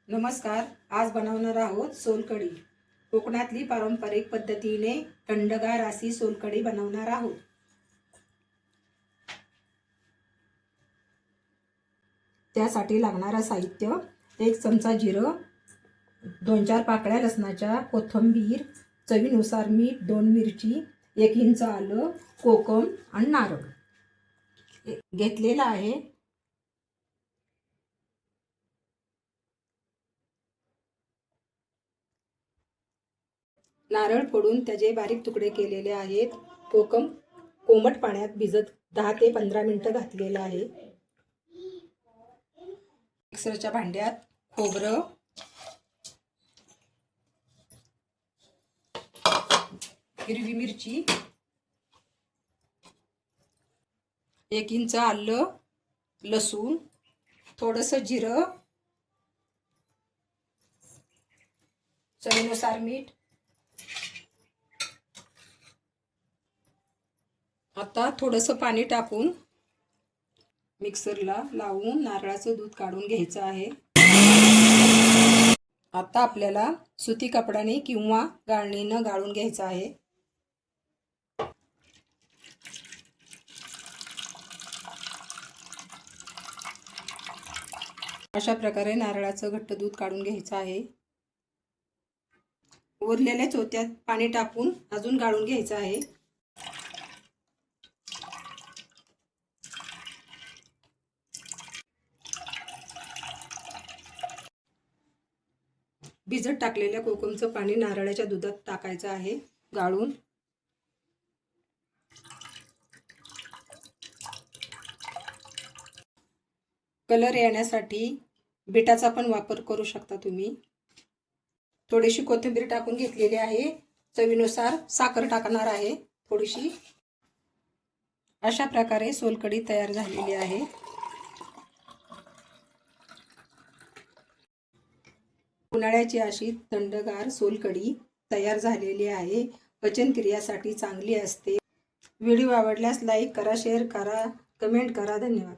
नमस्कार. आज बनवणार आहोत सोलकढी. कोकणातली पारंपरिक पद्धतीने थंडगार अशी सोलकढी बनवणार आहोत. त्यासाठी लागणारा साहित्य: 1 चमचा जिरं, 2-4 पाकळ्या लसणाच्या, कोथिंबीर, चवीनुसार मीठ, 2 मिरची, 1 इंच आलं, कोकम आणि नारळ घेतलेला आहे. नारळ फोडून त्याचे बारीक तुकडे केलेले आहेत. कोकम कोमट पाण्यात भिजत 10 ते 15 मिनिटं घातलेलं आहे. मिक्सरच्या भांड्यात खोबरं, हिरवी मिरची, 1 इंच आलं, लसूण, थोडंसं जिरं, चवीनुसार मीठ. आता थोडंसं पाणी टाकून मिक्सरला लावून नारळाचं दूध काढून घ्यायचं आहे. आता आपल्याला सुती कपड्याने किंवा गाळणीनं गाळून घ्यायचं आहे. अशा प्रकारे नारळाचं घट्ट दूध काढून घ्यायचं आहे. उरलेल्या चोत्यात पाणी टाकून अजून गाळून घ्यायचं आहे. भिजत टाकलेल्या कोकमचं पाणी नारळाच्या दुधात टाकायचं आहे गाळून. कलर येण्यासाठी बीटाचा पण वापर करू शकता तुम्ही. थोडीशी कोथिंबीर टाकून घेतलेली आहे. चवीनुसार साखर टाकणार आहे थोडीशी. अशा प्रकारे सोलकढी तयार झालेली आहे. उन्हाळ्याची अशी थंडगार सोलकढी तयार झालेली आहे. पचनक्रियासाठी चांगली असते. व्हिडिओ आवडल्यास लाईक करा, शेअर करा, कमेंट करा. धन्यवाद.